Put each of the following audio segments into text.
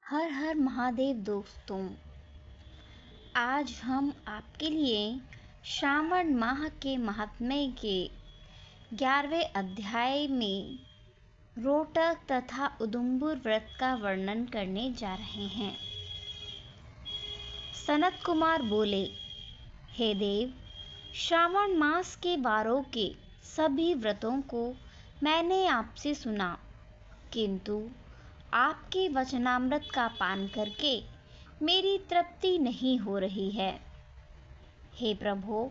हर हर महादेव दोस्तों, आज हम आपके लिए श्रावण माह के महात्म्य के 11वें अध्याय में रोटक तथा उदुम्बुर व्रत का वर्णन करने जा रहे हैं। सनत कुमार बोले, हे देव, श्रावण मास के वारों के सभी व्रतों को मैंने आपसे सुना, किंतु आपके वचनामृत का पान करके मेरी तृप्ति नहीं हो रही है। हे प्रभु,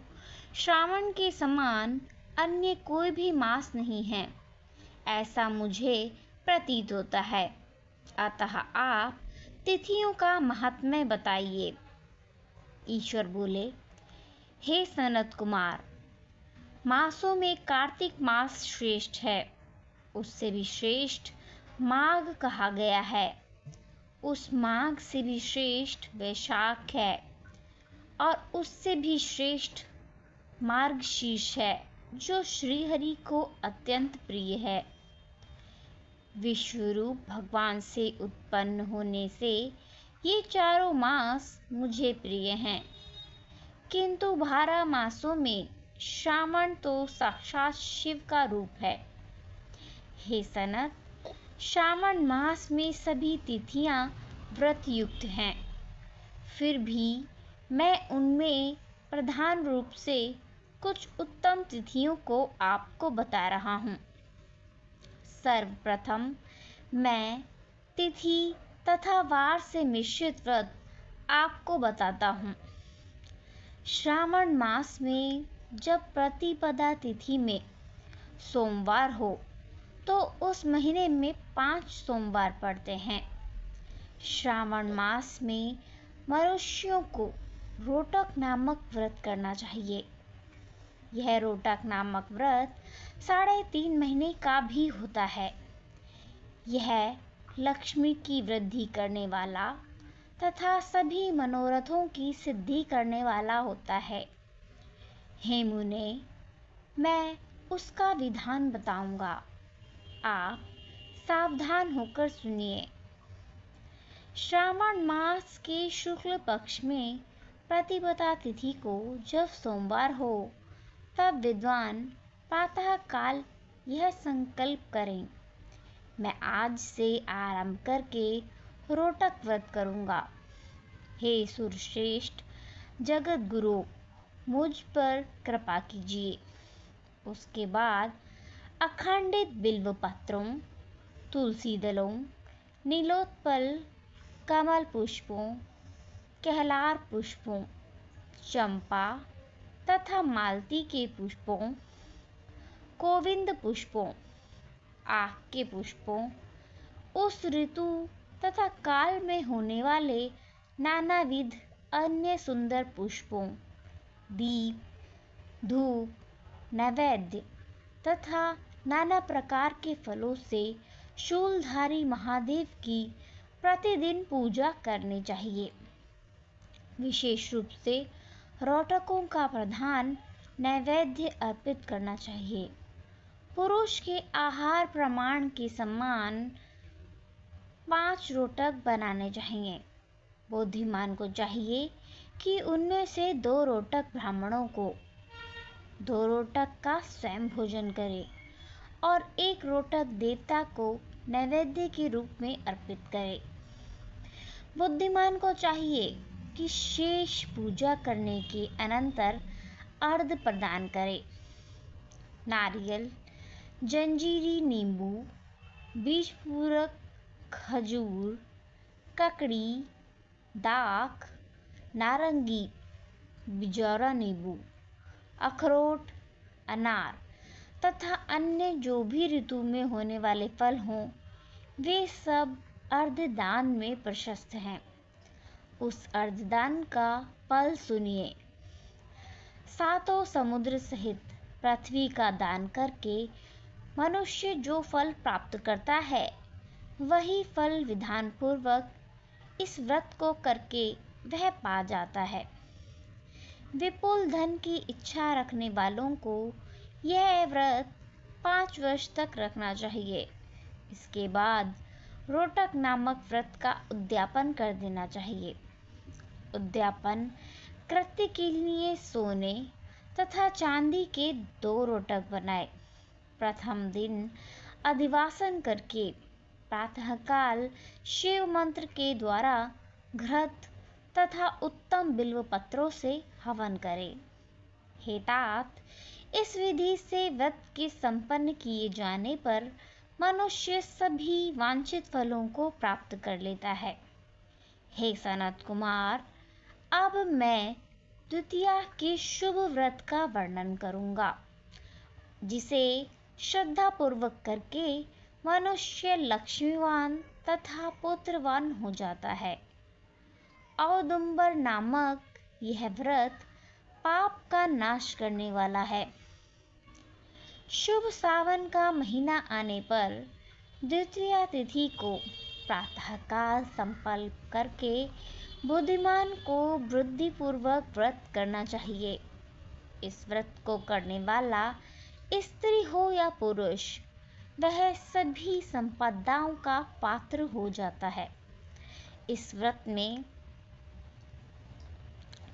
श्रावण के समान अन्य कोई भी मास नहीं है, ऐसा मुझे प्रतीत होता है। अतः आप तिथियों का महात्म्य बताइए। ईश्वर बोले, हे सनत कुमार, मासों में कार्तिक मास श्रेष्ठ है, उससे भी श्रेष्ठ माघ कहा गया है, उस माघ से भी श्रेष्ठ वैशाख है, और उससे भी श्रेष्ठ मार्गशीर्ष है, जो श्रीहरि को अत्यंत प्रिय है। विश्वरूप भगवान से उत्पन्न होने से ये चारों मास मुझे प्रिय हैं, किंतु 12 मासों में श्रावण तो साक्षात शिव का रूप है। हे सनत, श्रावण मास में सभी तिथियां व्रत युक्त हैं, फिर भी मैं उनमें प्रधान रूप से कुछ उत्तम तिथियों को आपको बता रहा हूँ। सर्वप्रथम मैं तिथि तथा वार से मिश्रित व्रत आपको बताता हूँ। श्रावण मास में जब प्रतिपदा तिथि में सोमवार हो तो उस महीने में 5 सोमवार पड़ते हैं। श्रावण मास में मनुष्यों को रोटक नामक व्रत करना चाहिए। यह रोटक नामक व्रत 3.5 महीने का भी होता है। यह लक्ष्मी की वृद्धि करने वाला तथा सभी मनोरथों की सिद्धि करने वाला होता है। हे मुने, मैं उसका विधान बताऊंगा, आप सावधान होकर सुनिए। श्रावण मास के शुक्ल पक्ष में प्रतिपदा तिथि को जब सोमवार हो, तब विद्वान प्रातः काल यह संकल्प करें, मैं आज से आरंभ करके रोटक व्रत करूंगा। हे सुरश्रेष्ठ जगत गुरु, मुझ पर कृपा कीजिए। उसके बाद अखंडित बिल्व पत्रों, तुलसी दलों, नीलोत्पल कमल पुष्पों, कहलार पुष्पों, चंपा तथा मालती के पुष्पों, गोविंद पुष्पों, आक के पुष्पों, उस ऋतु तथा काल में होने वाले नानाविध अन्य सुंदर पुष्पों, दीप, धूप, नैवेद्य तथा नाना प्रकार के फलों से शूलधारी महादेव की प्रतिदिन पूजा करनी चाहिए। विशेष रूप से रोटकों का प्रधान नैवेद्य अर्पित करना चाहिए। पुरुष के आहार प्रमाण के समान 5 रोटक बनाने चाहिए। बुद्धिमान को चाहिए कि उनमें से 2 रोटक ब्राह्मणों को, 2 रोटक का स्वयं भोजन करे और 1 रोटक देवता को नैवेद्य के रूप में अर्पित करे। बुद्धिमान को चाहिए कि शेष पूजा करने के अनंतर अर्घ प्रदान करे। नारियल, जंजीरी नींबू, बीजपूरक खजूर, ककड़ी, दाख, नारंगी, बिजौरा नींबू, अखरोट, अनार तथा अन्य जो भी ऋतु में होने वाले फल हों, वे सब अर्धदान में प्रशस्त हैं। उस अर्धदान का फल सुनिए। 7 समुद्र सहित पृथ्वी का दान करके मनुष्य जो फल प्राप्त करता है, वही फल विधान पूर्वक इस व्रत को करके वह पा जाता है। विपुल धन की इच्छा रखने वालों को यह व्रत 5 वर्ष तक रखना चाहिए। इसके बाद रोटक नामक व्रत का उद्यापन कर देना चाहिए। उद्यापन कृत्य के लिए सोने तथा चांदी के 2 रोटक बनाए। प्रथम दिन अधिवासन करके प्रातःकाल शिव मंत्र के द्वारा घृत तथा उत्तम बिल्व पत्रों से हवन करें। हे तात, इस विधि से व्रत के संपन्न किए जाने पर मनुष्य सभी वांछित फलों को प्राप्त कर लेता है। हे सनत कुमार, अब मैं द्वितीया के शुभ व्रत का वर्णन करूंगा, जिसे श्रद्धा पूर्वक करके मनुष्य लक्ष्मीवान तथा पुत्रवान हो जाता है। औदुंबर नामक यह व्रत पाप का नाश करने वाला है। शुभ सावन का महीना आने पर द्वितीया तिथि को प्रातःकाल संकल्प करके बुद्धिमान को बुद्धिपूर्वक व्रत करना चाहिए। इस व्रत को करने वाला स्त्री हो या पुरुष, वह सभी संपदाओं का पात्र हो जाता है। इस व्रत में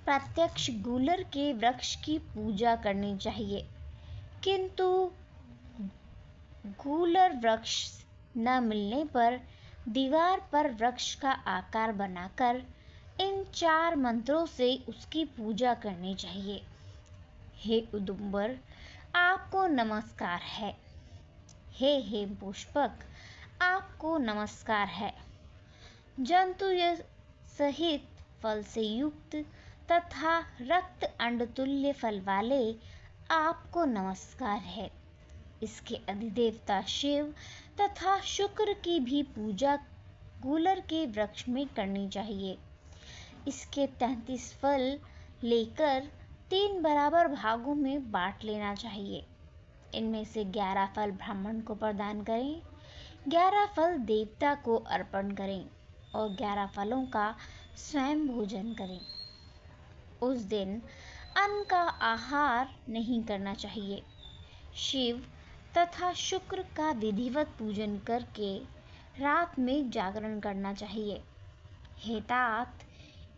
प्रत्यक्ष गूलर के वृक्ष की पूजा करनी चाहिए, किंतु गूलर वृक्ष न मिलने पर दीवार पर वृक्ष का आकार बनाकर इन 4 मंत्रों से उसकी पूजा करनी चाहिए। हे उदुंबर, आपको नमस्कार है। हे हेम पुष्पक, आपको नमस्कार है। जंतु सहित फल से युक्त तथा रक्त अंड तुल्य फल वाले आपको नमस्कार है। इसके अधिदेवता शिव तथा शुक्र की भी पूजा गूलर के वृक्ष में करनी चाहिए। इसके 33 फल लेकर 3 बराबर भागों में बांट लेना चाहिए। इनमें से 11 फल ब्राह्मण को प्रदान करें, 11 फल देवता को अर्पण करें और 11 फलों का स्वयं भोजन करें। उस दिन अन्न का आहार नहीं करना चाहिए। शिव तथा शुक्र का विधिवत पूजन करके रात में जागरण करना चाहिए। हे तात,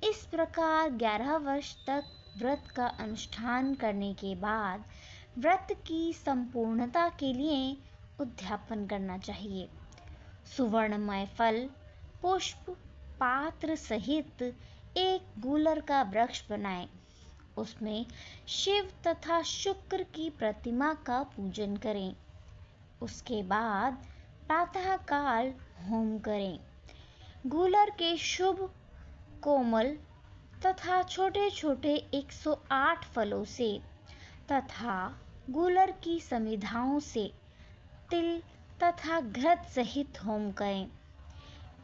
इस प्रकार 11 वर्ष तक व्रत का अनुष्ठान करने के बाद व्रत की संपूर्णता के लिए उद्यापन करना चाहिए। सुवर्णमय फल, पुष्प, पात्र सहित एक गूलर का वृक्ष बनाएं। उसमें शिव तथा शुक्र की प्रतिमा का पूजन करें। उसके बाद प्रातःकाल होम करें। गूलर के शुभ, कोमल तथा छोटे छोटे 108 फलों से तथा गूलर की समिधाओं से तिल तथा घृत सहित होम करें।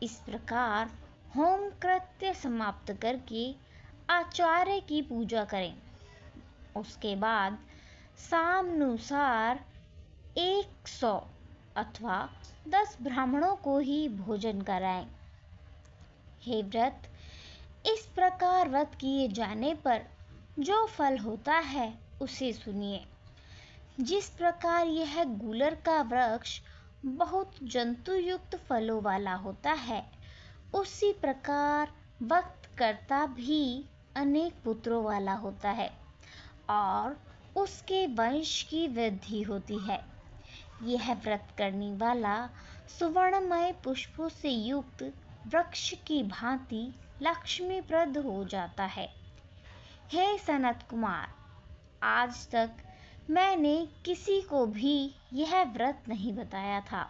इस प्रकार होम कृत्य समाप्त करके आचार्य की पूजा करें। उसके बाद सामनुसार 100 अथवा 10 ब्राह्मणों को ही भोजन कराएं। हे व्रत, इस प्रकार व्रत किए जाने पर जो फल होता है उसे सुनिए। जिस प्रकार यह गूलर का वृक्ष बहुत जंतुयुक्त फलों वाला होता है, उसी प्रकार वक्त करता भी अनेक पुत्रों वाला होता है और उसके वंश की वृद्धि होती है। यह व्रत करने वाला सुवर्णमय पुष्पों से युक्त वृक्ष की भांति लक्ष्मीप्रद हो जाता है। हे सनत कुमार, आज तक मैंने किसी को भी यह व्रत नहीं बताया था।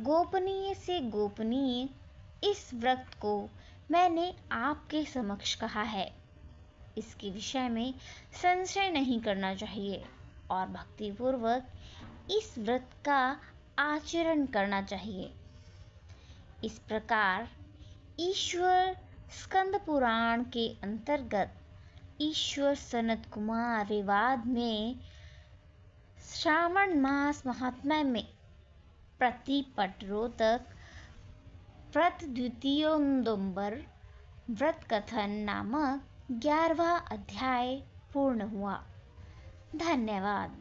गोपनीय से गोपनीय इस व्रत को मैंने आपके समक्ष कहा है। इसके विषय में संशय नहीं करना चाहिए और भक्तिपूर्वक इस व्रत का आचरण करना चाहिए। इस प्रकार ईश्वर स्कंद पुराण के अंतर्गत ईश्वर सनत कुमार विवाद में श्रावण मास महात्म्य में प्रतिपटरोतक व्रत द्वितीयोदुंबर व्रत कथन नामक 11वां अध्याय पूर्ण हुआ। धन्यवाद।